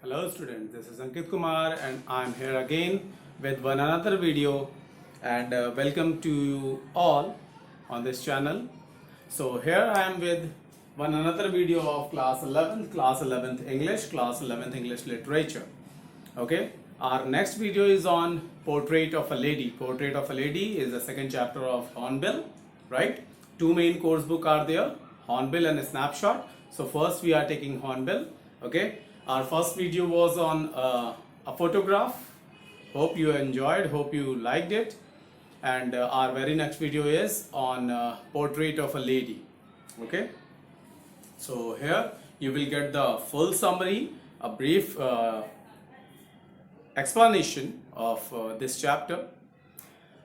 Hello students, this is Ankit Kumar and I'm here again with one another video and welcome to you all on this channel. So here I am with one another video of class 11th English literature. Okay, our next video is on Portrait of a Lady. Portrait of a Lady is the second chapter of Hornbill, right? Two main course book are there, Hornbill and Snapshot. So first we are taking Hornbill. Okay, our first video was on a photograph. Hope you enjoyed, hope you liked it. And our very next video is on Portrait of a Lady. Okay, so here you will get the full summary, a brief explanation of this chapter.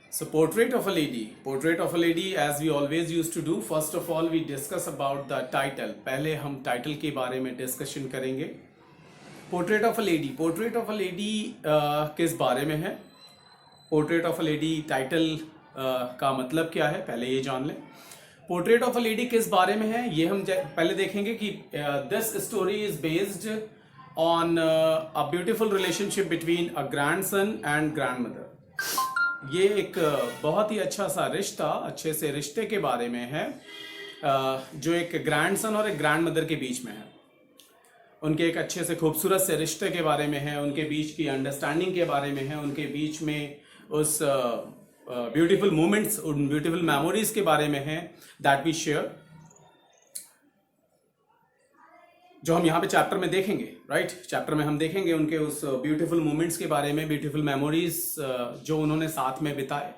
So Portrait of a Lady, as we always used to do, first of all we discuss about the title. पहले हम title के बारे में discussion करेंगे. Portrait of a Lady किस बारे में है? Portrait of a Lady title का मतलब क्या है, पहले ये जान लें. Portrait of a Lady किस बारे में है, ये हम पहले देखेंगे कि this story is based on a beautiful relationship between a grandson and grandmother. ये एक बहुत ही अच्छा सा रिश्ता, अच्छे से रिश्ते के बारे में है जो एक ग्रैंडसन और एक ग्रैंडमदर के बीच में है. उनके एक अच्छे से खूबसूरत से रिश्ते के बारे में है, उनके बीच की अंडरस्टैंडिंग के बारे में है, उनके बीच में उस ब्यूटीफुल मोमेंट्स, उन ब्यूटीफुल मेमोरीज के बारे में है दैट वी शेयर, जो हम यहाँ पे चैप्टर में देखेंगे. राइट, चैप्टर में हम देखेंगे उनके उस ब्यूटीफुल मोमेंट्स के बारे में, ब्यूटीफुल मेमोरीज जो उन्होंने साथ में बिताए.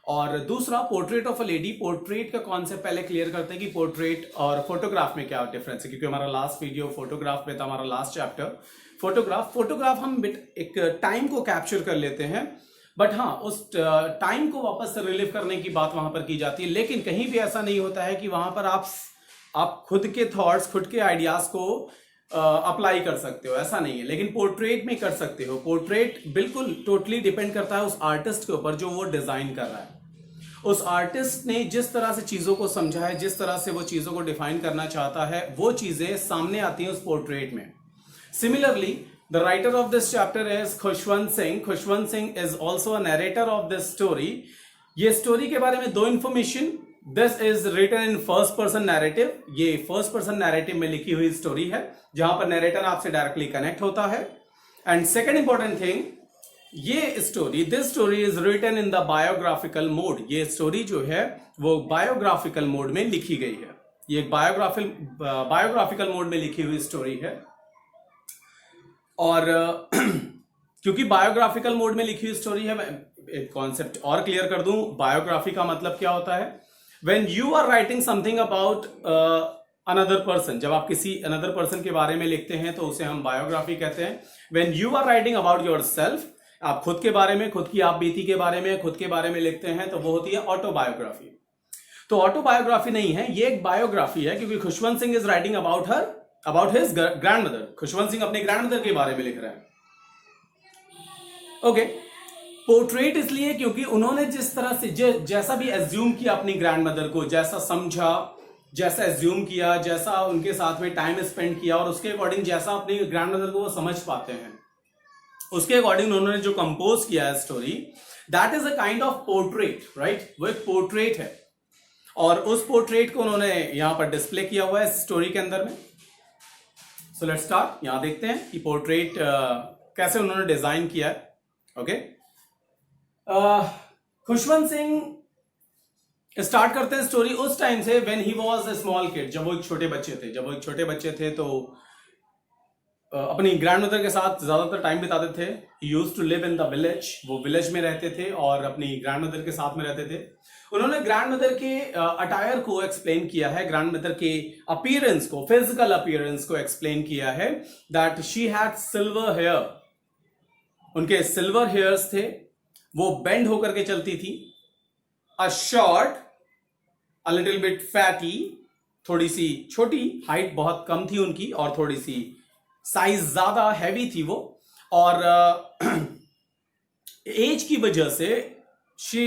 और दूसरा portrait of a lady. Portrait का कॉन्सेप्ट पहले क्लियर करते हैं कि पोर्ट्रेट और फोटोग्राफ में क्या डिफरेंस है, क्योंकि हमारा लास्ट वीडियो फोटोग्राफ पे था, हमारा लास्ट चैप्टर फोटोग्राफ हम एक टाइम को कैप्चर कर लेते हैं, बट हाँ उस टाइम को वापस से रिलीव करने की बात वहां पर की जाती है. लेकिन कहीं भी ऐसा नहीं होता है कि वहां पर आप खुद के थॉट्स, खुद के आइडियाज को अप्लाई कर सकते हो, ऐसा नहीं है. लेकिन पोर्ट्रेट में कर सकते हो. पोर्ट्रेट बिल्कुल टोटली डिपेंड करता है उस आर्टिस्ट के ऊपर जो वो डिजाइन कर रहा है. उस आर्टिस्ट ने जिस तरह से चीजों को समझा है, जिस तरह से वो चीजों को डिफाइन करना चाहता है, वो चीजें सामने आती हैं उस पोर्ट्रेट में. Similarly the writer of this chapter is Khushwant Singh. Khushwant Singh is also a narrator of this story. ये स्टोरी के बारे में दो information. This is written in first person narrative. ये फर्स्ट पर्सन नैरेटिव में लिखी हुई स्टोरी है जहां पर नरेटर आपसे डायरेक्टली कनेक्ट होता है. And second important thing, this story is written in the biographical mode. ये स्टोरी जो है वो बायोग्राफिकल मोड में लिखी गई है. ये एक बायोग्राफिकल मोड में लिखी हुई स्टोरी है. और क्योंकि बायोग्राफिकल मोड में लिखी हुई स्टोरी है, मैं एक कॉन्सेप्ट और क्लियर कर दूं. बायोग्राफी का मतलब क्या होता है? When you are writing something about another person, जब आप किसी another person के बारे में लिखते हैं तो उसे हम बायोग्राफी कहते हैं. When you are writing about yourself, आप खुद के बारे में, खुद की आप बीती के बारे में, खुद के बारे में लिखते हैं तो वो होती है ऑटोबायोग्राफी. तो ऑटोबायोग्राफी नहीं है, ये एक बायोग्राफी है, क्योंकि Khushwant Singh is writing about his grandmother. Khushwant Singh अपने ग्रैंडमदर के बारे में लिख रहा है. ओके, पोर्ट्रेट इसलिए क्योंकि उन्होंने जिस तरह से जैसा भी एज्यूम किया अपनी ग्रैंडमदर को, जैसा समझा, जैसा एज्यूम किया, जैसा उनके साथ में टाइम स्पेंड किया, और उसके अकॉर्डिंग जैसा अपनी ग्रैंडमदर को वो समझ पाते हैं, उसके अकॉर्डिंग उन्होंने जो कंपोज किया है story, that is a kind of portrait. Right, वो एक पोर्ट्रेट है और उस पोर्ट्रेट को उन्होंने यहां पर डिस्प्ले किया हुआ है स्टोरी के अंदर में. So let's start. यहां देखते हैं कि पोर्ट्रेट कैसे उन्होंने डिजाइन किया है. ओके, खुशवंत सिंह स्टार्ट करते हैं स्टोरी उस टाइम से when he was a small kid. जब वो एक छोटे बच्चे थे तो अपनी ग्रैंडमदर के साथ ज्यादातर टाइम बिताते थे. He used to live in the village. वो विलेज में रहते थे और अपनी ग्रैंडमदर के साथ में रहते थे. उन्होंने ग्रैंडमदर के अटायर को एक्सप्लेन किया है, ग्रैंडमदर के अपीयरेंस को, फिजिकल अपीयरेंस को एक्सप्लेन किया है. That she had silver hair. उनके सिल्वर हेयर्स थे, वो बेंड होकर के चलती थी. A short, a little bit fatty, थोड़ी सी छोटी, हाइट बहुत कम थी उनकी, और थोड़ी सी साइज ज्यादा हैवी थी वो. और एज की वजह से she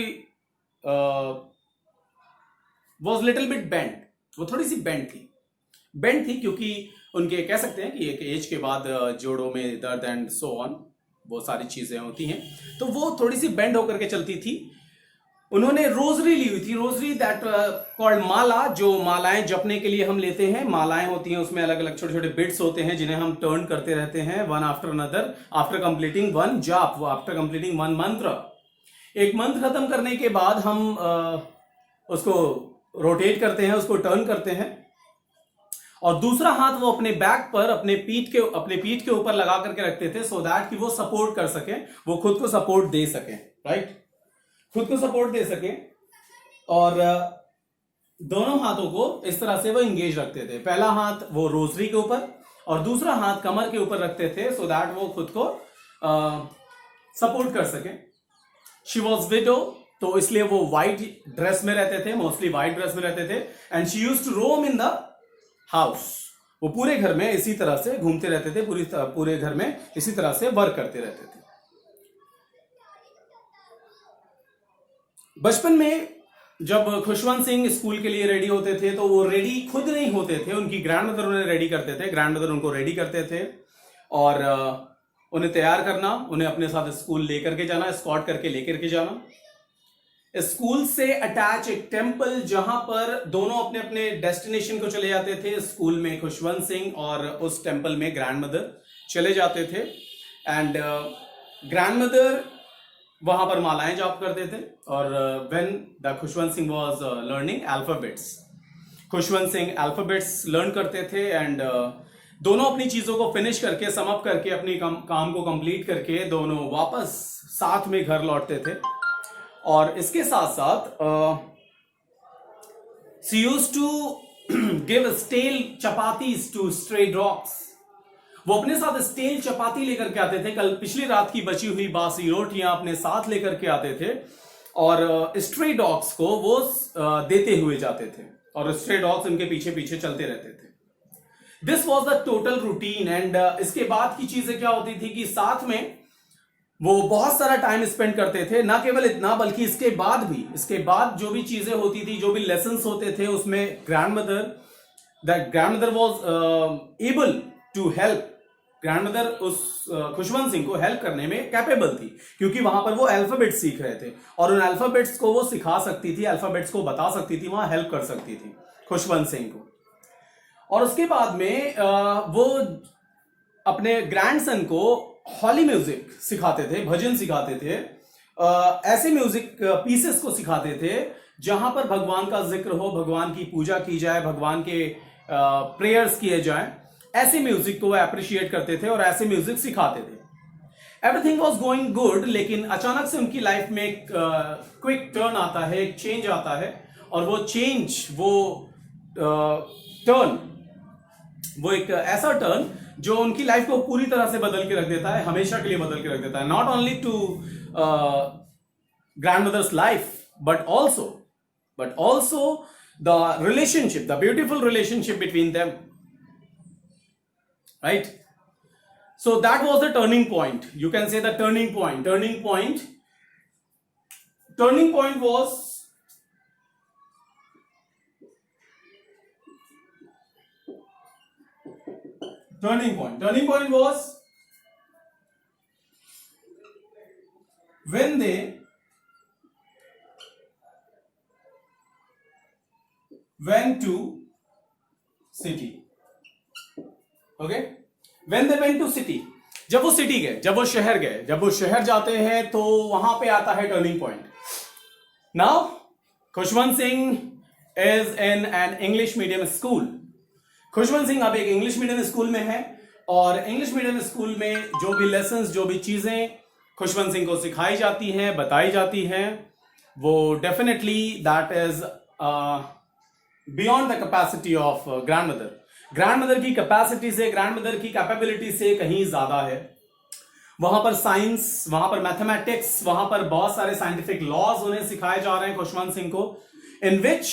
was little bit bend. वो थोड़ी सी बेंड थी क्योंकि उनके कह सकते हैं कि एक एज के बाद जोड़ों में दर्द एंड सो ऑन, वो सारी चीजें होती हैं, तो वो थोड़ी सी बेंड होकर के चलती थी। उन्होंने रोजरी ली हुई थी, रोजरी दैट कॉल्ड माला, जो मालाएं जपने के लिए हम लेते हैं, मालाएं होती हैं, उसमें अलग अलग छोटे छोटे बिट्स होते हैं जिन्हें हम टर्न करते रहते हैं one after another, after completing one जाप, आफ्टर कंप्लीटिंग वन मंत्र। एक मंत्र खत्म करने के बाद हम उसको रोटेट करते हैं, उसको टर्न करते हैं, और दूसरा हाथ वो अपने बैक पर, अपने पीठ के ऊपर लगा करके रखते थे, सो दैट कि वो सपोर्ट कर सके, वो खुद को सपोर्ट दे सके, राइट, खुद को सपोर्ट दे सके। और दोनों हाथों को इस तरह से वो इंगेज रखते थे। पहला हाथ वो रोजरी के ऊपर और दूसरा हाथ कमर के ऊपर रखते थे, सो दैट वो खुद को सपोर्ट कर सके। शी वॉज विडो, तो इसलिए वो व्हाइट ड्रेस में रहते थे, मोस्टली व्हाइट ड्रेस में रहते थे। And she used to roam in the house, वो पूरे घर में इसी तरह से घूमते रहते थे, पूरे घर में इसी तरह से वर्क करते रहते थे। बचपन में जब खुशवंत सिंह स्कूल के लिए रेडी होते थे तो वो रेडी खुद नहीं होते थे, उनकी ग्रैंडमदर उन्हें रेडी करते थे, ग्रैंडमदर उनको रेडी करते थे, और उन्हें तैयार करना, उन्हें अपने साथ स्कूल लेकर के जाना, एस्कॉर्ट करके लेकर के जाना। स्कूल से अटैच एक टेंपल, जहां पर दोनों अपने अपने डेस्टिनेशन को चले जाते थे, स्कूल में खुशवंत सिंह और उस टेंपल में ग्रैंडमदर चले जाते थे। एंड ग्रैंडमदर वहां पर मालाएं जाप करते थे। और when the Khushwant Singh was learning alphabets, Khushwant Singh alphabets learn करते थे, एंड दोनों अपनी चीजों को फिनिश करके, समअप करके, अपनी काम को कंप्लीट करके दोनों वापस साथ में घर लौटते थे। और इसके साथ साथ she used to give stale chapatis to stray dogs, वो अपने साथ स्टेल चपाती लेकर के आते थे, कल पिछली रात की बची हुई बासी रोटियां अपने साथ लेकर के आते थे, और स्ट्रे डॉग्स को वो देते हुए जाते थे, और स्ट्रे डॉग्स उनके पीछे पीछे चलते रहते थे। This was the total routine. And इसके बाद की चीजें क्या होती थी कि साथ में वो बहुत सारा टाइम स्पेंड करते थे। ना केवल इतना, बल्कि इसके बाद जो भी चीजें होती थी, जो भी लेसन्स होते थे, उसमें grandmother was able to help, grandmother उस खुशवंत सिंह को हेल्प करने में कैपेबल थी, क्योंकि वहां पर वो अल्फाबेट्स सीख रहे थे, और उन अल्फाबेट्स को वो सिखा सकती थी, अल्फाबेट्स को बता सकती थी, वहां हेल्प कर सकती थी खुशवंत सिंह को। और उसके बाद में वो अपने ग्रैंडसन को हॉली म्यूजिक सिखाते थे, भजन सिखाते थे, ऐसे म्यूजिक पीसेस को सिखाते थे जहां पर भगवान का जिक्र हो, भगवान की पूजा की जाए, भगवान के प्रेयर्स किए जाए, ऐसे म्यूजिक को वो अप्रिशिएट करते थे और ऐसे म्यूजिक सिखाते थे। एवरीथिंग वॉज गोइंग गुड, लेकिन अचानक से उनकी लाइफ में एक क्विक टर्न आता है, एक चेंज आता है, और वो चेंज, वो एक ऐसा टर्न जो उनकी लाइफ को पूरी तरह से बदल के रख देता है, हमेशा के लिए बदल के रख देता है। Not only to grandmother's life, but also the relationship, the beautiful relationship between them, right? So that was the turning point. You can say the turning point was turning point was when they went to city. Okay? When they went to city, जब वो city गए, जब वो शहर जाते हैं तो वहां पे आता है turning point. Now Khushwant Singh is in an English medium school. Khushwant Singh अब एक इंग्लिश मीडियम स्कूल में है, और इंग्लिश मीडियम स्कूल में जो भी लेसन्स, जो भी चीजें खुशवंत सिंह को सिखाई जाती हैं, बताई जाती हैं, वो definitely that is beyond the capacity of grandmother की कैपेसिटी से, ग्रैंडमदर की कैपेबिलिटी से कहीं ज्यादा है। वहां पर साइंस, वहां पर मैथमेटिक्स, वहां पर बहुत सारे साइंटिफिक लॉज उन्हें सिखाए जा रहे हैं खुशवंत सिंह को, in which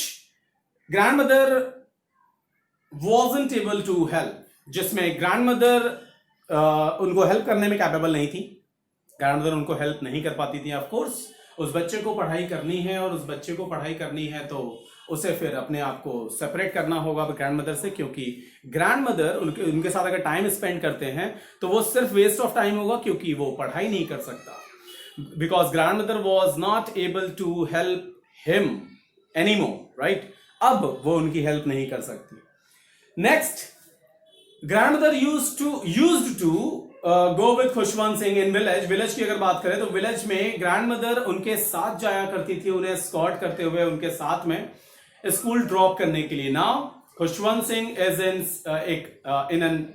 grandmother wasn't able to help, जिसमें ग्रैंडमदर उनको हेल्प करने में कैपेबल नहीं थी। ग्रैंडमदर उनको हेल्प नहीं कर पाती थी। ऑफ कोर्स उस बच्चे को पढ़ाई करनी है, और उस बच्चे को पढ़ाई करनी है तो उसे फिर अपने आप को सेपरेट करना होगा ग्रैंड मदर से, क्योंकि ग्रैंड मदर उनके साथ अगर टाइम स्पेंड करते हैं तो वो सिर्फ वेस्ट ऑफ टाइम होगा, क्योंकि वो पढ़ाई नहीं कर सकता, because grand mother was not able to help him anymore, right. अब वो उनकी हेल्प नहीं कर सकती। Next, grandmother used to go with Khushwant Singh in village की अगर बात करें तो विलेज में ग्रैंडमदर उनके साथ जाया करती थी, उन्हें एस्कॉर्ट करते हुए उनके साथ में स्कूल ड्रॉप करने के लिए। Now Khushwant Singh is in an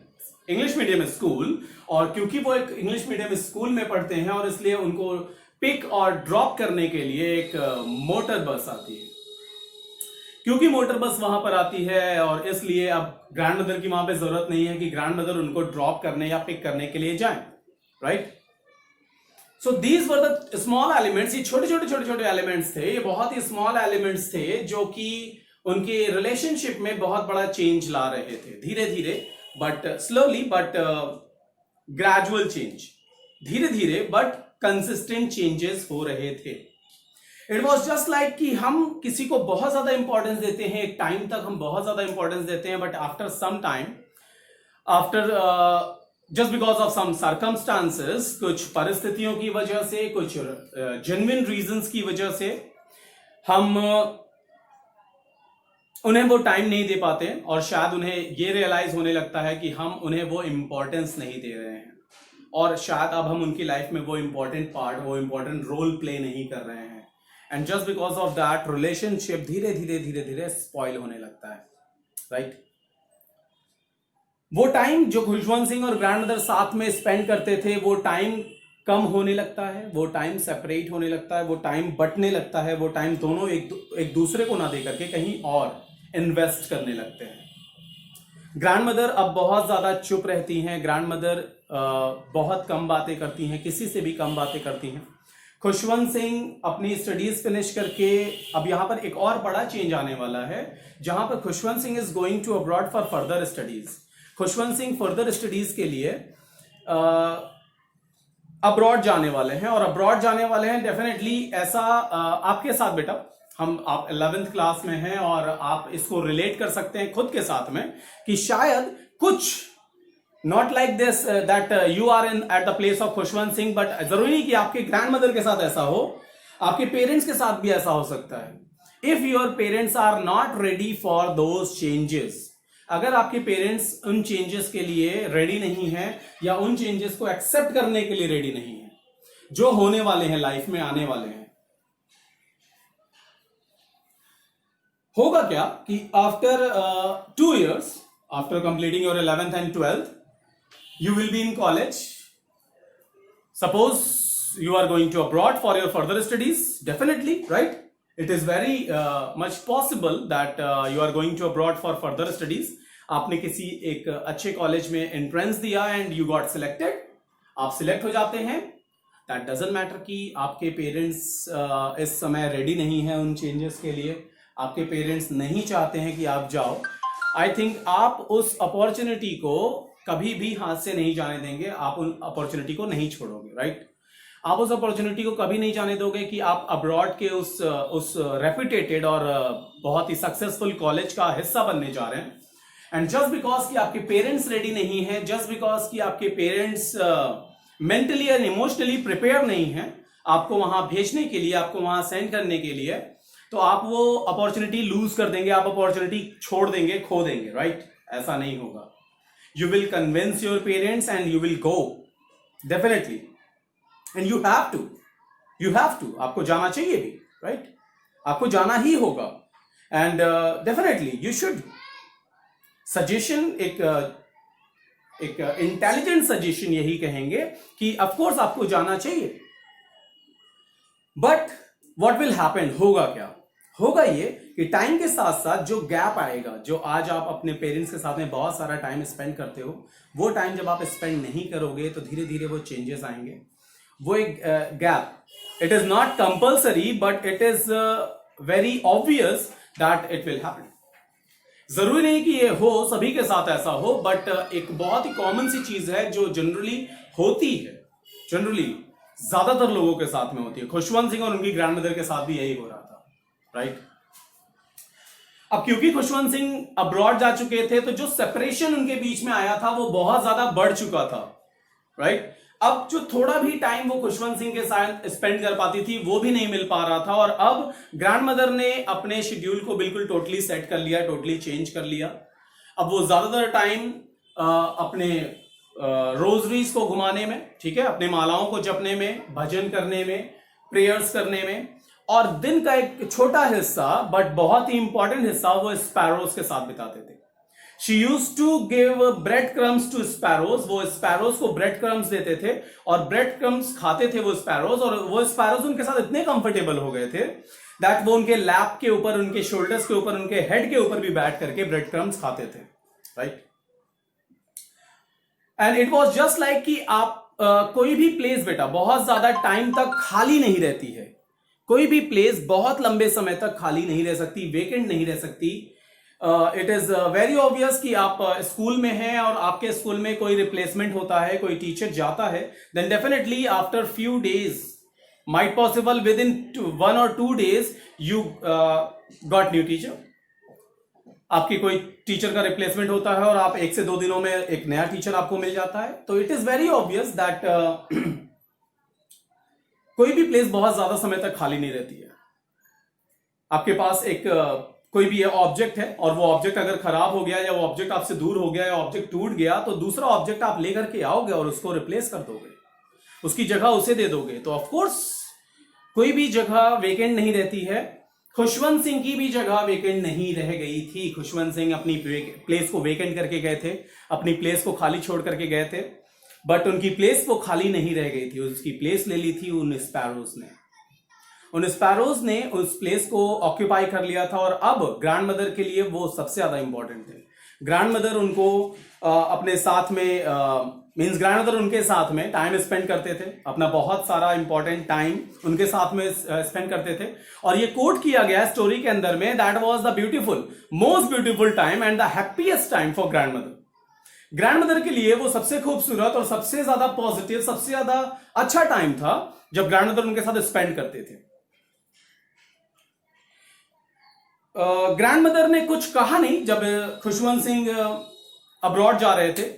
English medium school, और क्योंकि वो एक इंग्लिश मीडियम स्कूल में पढ़ते हैं और इसलिए उनको पिक और ड्रॉप करने के लिए एक मोटर बस आती है। क्योंकि मोटर बस वहां पर आती है और इसलिए अब ग्रैंडमदर की वहां पे जरूरत नहीं है कि ग्रैंडमदर उनको ड्रॉप करने या पिक करने के लिए जाएं, right. So these were the small elements, ये छोटे एलिमेंट्स थे, ये बहुत ही स्मॉल एलिमेंट्स थे जो कि उनके रिलेशनशिप में बहुत बड़ा चेंज ला रहे थे, धीरे धीरे but slowly but gradual change, धीरे धीरे बट कंसिस्टेंट चेंजेस हो रहे थे। इट वॉज जस्ट लाइक कि हम किसी को बहुत ज्यादा इंपॉर्टेंस देते हैं, एक टाइम तक हम बहुत ज्यादा इंपॉर्टेंस देते हैं, but after some time, after just because of some circumstances, कुछ परिस्थितियों की वजह से, कुछ जेन्युइन रीजंस की वजह से हम उन्हें वो टाइम नहीं दे पाते, और शायद उन्हें ये रियलाइज होने लगता है कि हम उन्हें वो इंपॉर्टेंस नहीं दे रहे हैं, और शायद अब हम उनकी लाइफ में वो इंपॉर्टेंट पार्ट, वो इंपॉर्टेंट रोल प्ले नहीं कर रहे हैं, and just because of that relationship धीरे धीरे स्पॉइल होने लगता है, राइट। वो टाइम जो खुशवंत सिंह और ग्रैंडमदर साथ में स्पेंड करते थे, वो टाइम कम होने लगता है, वो टाइम सेपरेट होने लगता है, वो टाइम बंटने लगता है, वो टाइम दोनों एक दूसरे को ना दे करके कहीं और इन्वेस्ट करने लगते हैं। ग्रैंडमदर अब बहुत ज्यादा चुप रहती हैं, ग्रैंडमदर बहुत कम बातें करती हैं, किसी से भी कम बातें करती हैं। खुशवंत सिंह अपनी स्टडीज फिनिश करके, अब यहां पर एक और बड़ा चेंज आने वाला है, जहां पर Khushwant Singh is going to abroad for further studies. Khushwant Singh further studies के लिए अब्रॉड जाने वाले हैं, और अब्रॉड जाने वाले हैं डेफिनेटली ऐसा आपके साथ बेटा, आप 11th क्लास में हैं और आप इसको रिलेट कर सकते हैं खुद के साथ में कि शायद कुछ not like this that you are in at the place of Khushwant Singh, but जरूरी नहीं कि आपके ग्रैंडमदर के साथ ऐसा हो, आपके पेरेंट्स के साथ भी ऐसा हो सकता है। If your parents are not ready for those changes, अगर आपके पेरेंट्स उन चेंजेस के लिए रेडी नहीं है या उन चेंजेस को एक्सेप्ट करने के लिए रेडी नहीं है जो होने वाले हैं, लाइफ में आने वाले हैं, होगा क्या कि after 2 years, after completing your 11th and 12th, you will be in college. Suppose you are going to abroad for your further studies, definitely, right? It is very much possible that you are going to abroad for further studies. आपने किसी एक अच्छे college में entrance दिया and you got selected, आप select हो जाते हैं। That doesn't matter कि आपके पेरेंट्स इस समय रेडी नहीं है उन चेंजेस के लिए, आपके पेरेंट्स नहीं चाहते हैं कि आप जाओ। आई थिंक आप उस अपॉर्चुनिटी को कभी भी हाथ से नहीं जाने देंगे, आप उन अपॉर्चुनिटी को नहीं छोड़ोगे, राइट। आप उस अपॉर्चुनिटी को कभी नहीं जाने दोगे कि आप अब्रॉड के उस रेप्यूटेटेड और बहुत ही सक्सेसफुल कॉलेज का हिस्सा बनने जा रहे हैं, एंड जस्ट बिकॉज कि आपके पेरेंट्स रेडी नहीं है, जस्ट बिकॉज कि आपके parents mentally and emotionally prepare नहीं है आपको वहां भेजने के लिए, आपको वहां सेंड करने के लिए, तो आप वो अपॉर्चुनिटी लूज कर देंगे, आप अपॉर्चुनिटी छोड़ देंगे, खो देंगे, राइट। ऐसा नहीं होगा। You will convince your parents and you will go, definitely, and you have to, आपको जाना चाहिए भी, right? आपको जाना ही होगा, and definitely you should. Suggestion एक इंटेलिजेंट सजेशन यही कहेंगे कि of course आपको जाना चाहिए, but what will happen, होगा क्या? होगा ये कि टाइम के साथ साथ जो गैप आएगा, जो आज आप अपने पेरेंट्स के साथ में बहुत सारा टाइम स्पेंड करते हो, वो टाइम जब आप स्पेंड नहीं करोगे तो धीरे धीरे वो चेंजेस आएंगे। वो एक gap, it is not compulsory but it is very obvious that it will happen. जरूरी नहीं कि ये हो, सभी के साथ ऐसा हो, बट एक बहुत ही कॉमन सी चीज है जो जनरली होती है, जनरली ज्यादातर लोगों के साथ में होती है। खुशवंत सिंह और उनकी ग्रैंडमदर के साथ भी यही हो रहा था, राइट। अब क्योंकि खुशवंत सिंह अब्रॉड जा चुके थे तो जो सेपरेशन उनके बीच में आया था वो बहुत ज्यादा बढ़ चुका था, राइट। अब जो थोड़ा भी टाइम वो खुशवंत सिंह के साथ स्पेंड कर पाती थी वो भी नहीं मिल पा रहा था, और अब ग्रैंड मदर ने अपने शेड्यूल को बिल्कुल टोटली सेट कर लिया, टोटली चेंज कर लिया। अब वो ज्यादातर टाइम अपने रोजरीज को घुमाने में, ठीक है, अपने मालाओं को जपने में, भजन करने में, प्रेयर्स करने में, और दिन का एक छोटा हिस्सा बट बहुत ही इंपॉर्टेंट हिस्सा वो स्पैरोज के साथ बिताते थे। She use to give bread crumbs to sparrows, वो स्पैरोज को ब्रेड क्रम्स देते थे और ब्रेड क्रम्स खाते थे वो स्पैरोज, और वो स्पैरोज उनके साथ इतने कंफर्टेबल हो गए थे दैट वो उनके लैप के ऊपर, उनके शोल्डर्स के ऊपर, उनके हेड के ऊपर भी बैठ करके ब्रेड क्रम्स खाते थे, right. And it was just like कि आप कोई भी प्लेस बेटा बहुत ज्यादा टाइम तक खाली नहीं रहती है, कोई भी प्लेस बहुत लंबे समय तक खाली नहीं रह सकती, वेकेंट नहीं रह सकती। इट इज वेरी ऑब्वियस कि आप स्कूल में हैं और आपके स्कूल में कोई रिप्लेसमेंट होता है, कोई टीचर जाता है, then definitely after few days, might possible within 1 or 2 days you got new teacher. आपकी कोई टीचर का रिप्लेसमेंट होता है और आप 1 से 2 दिनों में एक नया टीचर आपको मिल जाता है। तो it is very obvious that कोई भी प्लेस बहुत ज्यादा समय तक खाली नहीं रहती है। आपके पास एक कोई भी ऑब्जेक्ट है और वो ऑब्जेक्ट अगर खराब हो गया या वो ऑब्जेक्ट आपसे दूर हो गया या ऑब्जेक्ट टूट गया तो दूसरा ऑब्जेक्ट आप लेकर के आओगे और उसको रिप्लेस कर दोगे, उसकी जगह उसे दे दोगे। तो ऑफकोर्स कोई भी जगह वेकेंट नहीं रहती है। खुशवंत सिंह की भी जगह वेकेंट नहीं रह गई थी। खुशवंत सिंह अपनी प्लेस को वेकेंट करके गए थे, अपनी प्लेस को खाली छोड़ करके गए थे, बट उनकी प्लेस वो खाली नहीं रह गई थी, उसकी प्लेस ले ली थी उन स्पैरोज ने। उन स्पैरोज ने उस प्लेस को ऑक्यूपाई कर लिया था और अब ग्रैंड मदर के लिए वो सबसे ज्यादा इंपॉर्टेंट थे। ग्रैंड मदर उनको अपने साथ में मींस ग्रैंड मदर उनके साथ में टाइम स्पेंड करते थे, अपना बहुत सारा इंपॉर्टेंट टाइम उनके साथ में स्पेंड करते थे। और ये कोट किया गया स्टोरी के अंदर में, that was the beautiful, most beautiful time and the happiest time for grand mother. Grand mother के लिए वो सबसे खूबसूरत और सबसे ज्यादा पॉजिटिव, सबसे ज्यादा अच्छा टाइम था जब ग्रैंड मदर उनके साथ स्पेंड करते थे। ग्रैंड मदर ने कुछ कहा नहीं जब खुशवंत सिंह अब्रॉड जा रहे थे।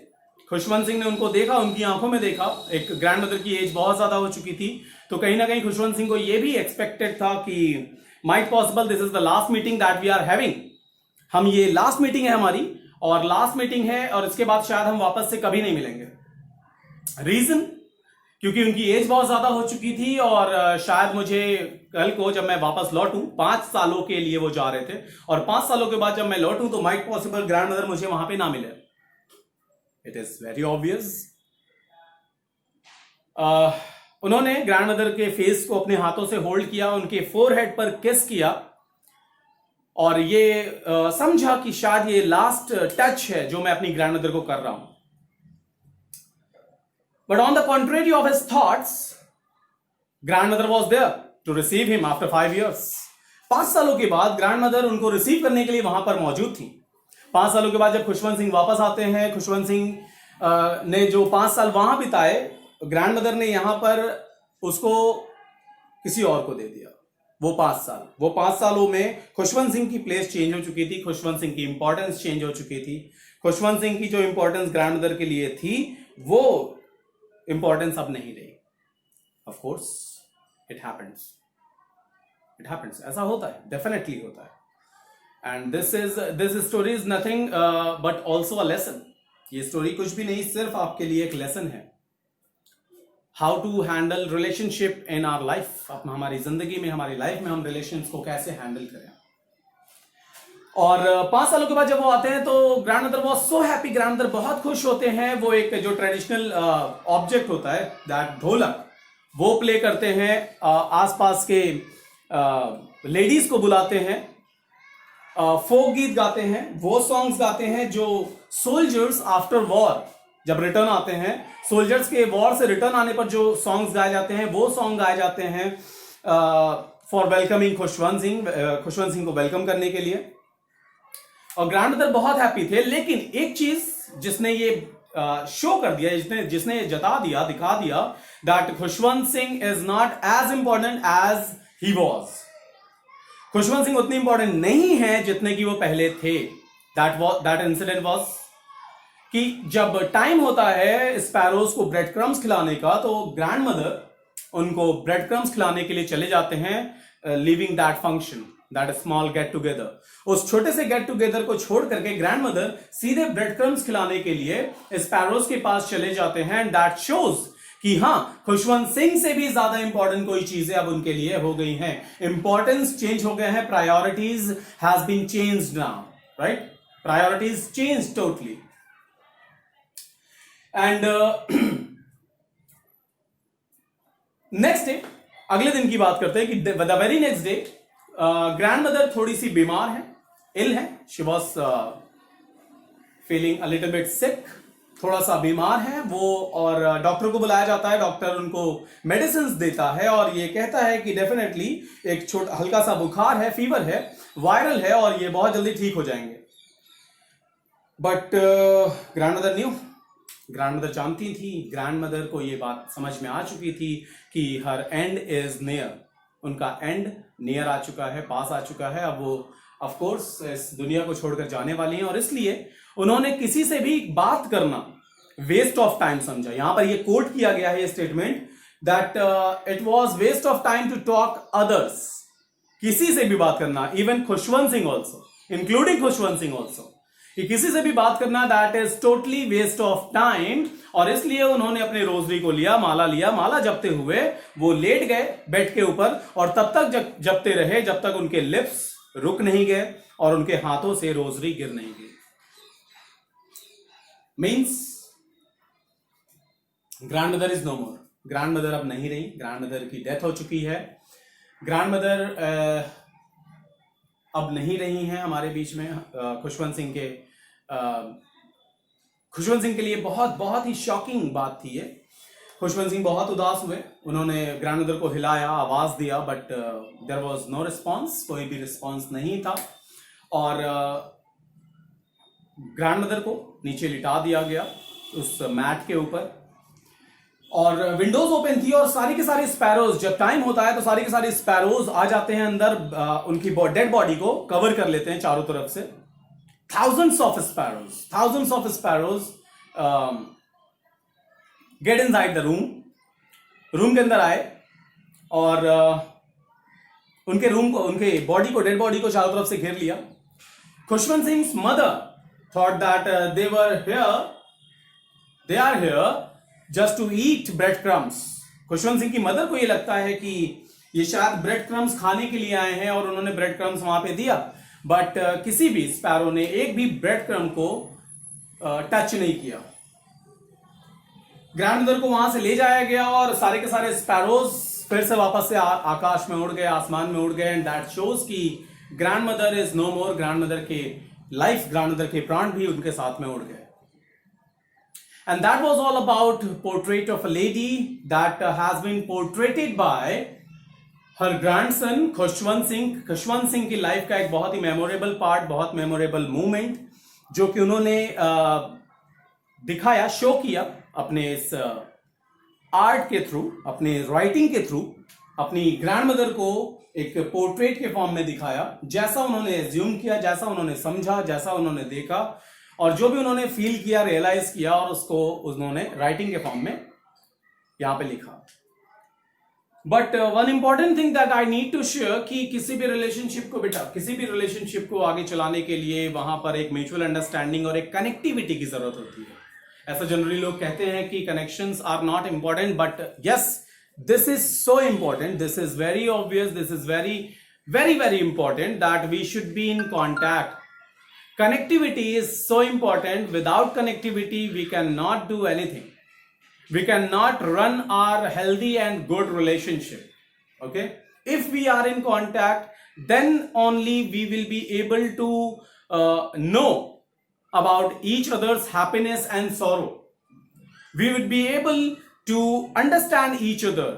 खुशवंत सिंह ने उनको देखा, उनकी आंखों में देखा। एक ग्रैंड मदर की एज बहुत ज्यादा हो चुकी थी, तो कहीं ना कहीं खुशवंत सिंह को यह भी एक्सपेक्टेड था कि might possible this is the last meeting that we are having, हम ये लास्ट मीटिंग है हमारी और लास्ट मीटिंग है और इसके बाद शायद हम वापस से कभी नहीं मिलेंगे। रीजन, क्योंकि उनकी एज बहुत ज्यादा हो चुकी थी और शायद मुझे कल को जब मैं वापस लौटूं, 5 सालों के लिए वो जा रहे थे, और 5 सालों के बाद जब मैं लौटूं तो माइट पॉसिबल ग्रैंड मदर मुझे वहां पे ना मिले। It is very obvious. उन्होंने ग्रैंड मदर के फेस को अपने हाथों से होल्ड किया, उनके फोरहेड पर किस किया और ये समझा कि शायद ये लास्ट टच है जो मैं अपनी ग्रैंड मदर को कर रहा हूं। But on the contrary of his thoughts, grandmother was there to receive him after 5 years. 5 सालों के बाद ग्रैंडमदर उनको रिसीव करने के लिए वहां पर मौजूद थी। 5 सालों के बाद जब खुशवंत सिंह वापस आते हैं, खुशवंत सिंह ने जो 5 साल वहां बिताए, ग्रैंडमदर ने यहां पर उसको किसी और को दे दिया। वो 5 सालों में खुशवंत सिंह की प्लेस चेंज हो चुकी थी, खुशवंत सिंह की इंपॉर्टेंस चेंज हो चुकी थी। खुशवंत सिंह की जो इंपॉर्टेंस ग्रैंडमदर के लिए थी वो इंपॉर्टेंस अब नहीं रही। ऑफ कोर्स इट हैपेंस, ऐसा होता है, डेफिनेटली होता है। And this story is nothing but also a lesson. ये स्टोरी कुछ भी नहीं, सिर्फ आपके लिए एक लेसन है, how to handle relationship in our life. हमारी जिंदगी में, हमारी लाइफ में हम रिलेशंस को कैसे हैंडल करें। और 5 सालों के बाद जब वो आते हैं तो grandmother was so happy, grandmother बहुत खुश होते हैं। वो एक जो ट्रेडिशनल ऑब्जेक्ट होता है, दैट ढोलक, वो प्ले करते हैं। आसपास के लेडीज को बुलाते हैं, फोक गीत गाते हैं, वो सॉन्ग्स गाते हैं जो सोल्जर्स आफ्टर वॉर जब रिटर्न आते हैं, सोल्जर्स के वॉर से रिटर्न आने पर जो सॉन्ग्स गाए जाते हैं, वो सॉन्ग गाए जाते हैं फॉर वेलकमिंग खुशवंत सिंह को वेलकम करने के लिए। और ग्रैंडमदर बहुत हैप्पी थे। लेकिन एक चीज जिसने ये शो कर दिया, जिसने जता दिया, दिखा दिया that Khushwant Singh is not as important as he was. Khushwant Singh उतने इंपॉर्टेंट नहीं है जितने कि वो पहले थे. दैट इंसिडेंट वाज कि जब टाइम होता है स्पैरोज को ब्रेड क्रम्स खिलाने का, तो ग्रैंड मदर उनको ब्रेड क्रम्स खिलाने के लिए चले जाते हैं, leaving that function, that small get together. उस छोटे से गेट टुगेदर को छोड़ करके ग्रैंड मदर सीधे ब्रेड क्रम्स खिलाने के लिए स्पैरोज के पास चले जाते हैं. एंड दैट शोज कि हां, खुशवंत सिंह से भी ज्यादा इंपॉर्टेंट कोई चीजें अब उनके लिए हो गई हैं. इंपॉर्टेंस चेंज हो गए हैं, priorities has been changed now, right? Priorities change totally. And next day, अगले दिन की बात करते हैं कि the very next day grand mother थोड़ी सी बीमार है, इल है. She was feeling a little bit sick, थोड़ा सा बीमार है वो, और डॉक्टर को बुलाया जाता है. डॉक्टर उनको मेडिसिन देता है और ये कहता है कि डेफिनेटली एक हल्का सा बुखार है, फीवर है, वायरल है और ये बहुत जल्दी ठीक हो जाएंगे. But grand mother new, grand mother जानती थी, ग्रैंड मदर को ये बात समझ में आ चुकी थी कि हर एंड इज नियर, उनका एंड नियर आ चुका है, पास आ चुका है. अब वो ऑफ कोर्स इस दुनिया को छोड़कर जाने वाली हैं और इसलिए उन्होंने किसी से भी बात करना वेस्ट ऑफ टाइम समझा. यहां पर ये कोट किया गया है, ये statement, that it was waste of time to talk others. किसी से भी बात करना, even Khushwant Singh also, including Khushwant Singh also, कि किसी से भी बात करना that is totally waste of time. और इसलिए उन्होंने अपने रोजरी को लिया, माला जपते हुए वो लेट गए बेड के ऊपर और तब तक जपते रहे जब तक उनके लिप्स रुक नहीं गए और उनके हाथों से रोजरी गिर नहीं गई. Means grand mother is no more. Grand mother अब नहीं रही, ग्रैंड मदर की डेथ हो चुकी है. ग्रैंड मदर अब नहीं रही हैं हमारे बीच में. खुशवंत सिंह के लिए बहुत ही शॉकिंग बात थी ये. खुशवंत सिंह बहुत उदास हुए, उन्होंने ग्रैंड मदर को हिलाया, आवाज दिया, but there was no response, कोई भी रिस्पॉन्स नहीं था. और ग्रैंड मदर को नीचे लिटा दिया गया उस मैट के ऊपर और विंडोज ओपन थी और सारी के सारे स्पैरोज, जब टाइम होता है तो सारे के सारे स्पैरोज आ जाते हैं अंदर, उनकी डेड बॉडी को कवर कर लेते हैं चारों तरफ से. thousands of sparrows get inside the room के अंदर आए और उनके बॉडी को, डेड बॉडी को चारों तरफ से घेर लिया. Khushwant Singh mother thought that they are here just to eat bread crumbs. Khushwant Singh की मदर को ये लगता है कि ये शायद ब्रेड क्रम्स खाने के लिए आए हैं और उन्होंने ब्रेड क्रम्स वहां पे दिया, बट किसी भी स्पैरो ने एक भी ब्रेड क्रम्ब को टच नहीं किया. ग्रैंड मदर को वहां से ले जाया गया और सारे के सारे स्पैरोज फिर से वापस से आकाश में उड़ गए, आसमान में उड़ गए. एंड दैट शोज कि grand mother is no more. Grand mother के लाइफ, ग्रैंड मदर के प्राण भी उनके साथ में उड़ गए. And that was all about portrait of a lady that has been portrayed by her grandson Khushwant Singh. Khushwant Singh की लाइफ का एक बहुत ही मेमोरेबल पार्ट, बहुत मेमोरेबल मूवमेंट जो कि उन्होंने दिखाया, शो किया अपने इस आर्ट के थ्रू, अपने राइटिंग के थ्रू, अपनी ग्रैंड मदर को एक पोर्ट्रेट के फॉर्म में दिखाया, जैसा उन्होंने एज्यूम किया, जैसा उन्होंने समझा, जैसा उन्होंने देखा और जो भी उन्होंने फील किया, रियलाइज किया और उसको उन्होंने राइटिंग के फॉर्म में यहां पे लिखा. But one important thing that I need to share कि किसी भी रिलेशनशिप को आगे चलाने के लिए वहां पर एक म्यूचुअल अंडरस्टैंडिंग और एक कनेक्टिविटी की जरूरत होती है. ऐसा जनरली लोग कहते हैं कि connections are not important, but yes, this is so important, this is very obvious, this is very very very important that we should be in contact. Connectivity is so important. Without connectivity, we cannot do anything. We cannot run our healthy and good relationship. Okay? If we are in contact, then only we will be able to know about each other's happiness and sorrow. We would be able to understand each other.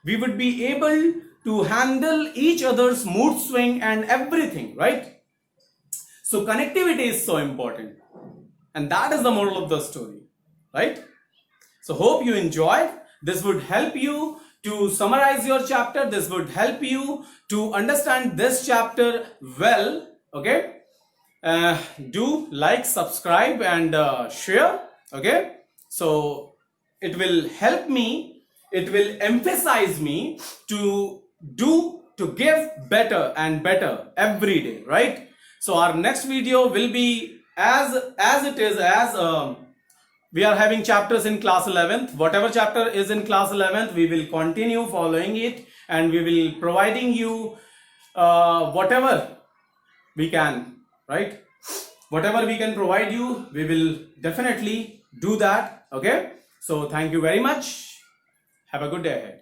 We would be able to handle each other's mood swing and everything, right? So connectivity is so important, and that is the moral of the story, right? So hope you enjoyed. This would help you to summarize your chapter. This would help you to understand this chapter well. Okay, do like, subscribe, and share. Okay, so it will help me, it will emphasize me to give better and better every day, right? So our next video will be as it is, as we are having chapters in class 11th. Whatever chapter is in class 11th, we will continue following it, and we will providing you whatever we can, right? Whatever we can provide you, we will definitely do that. Okay, so thank you very much. Have a good day ahead.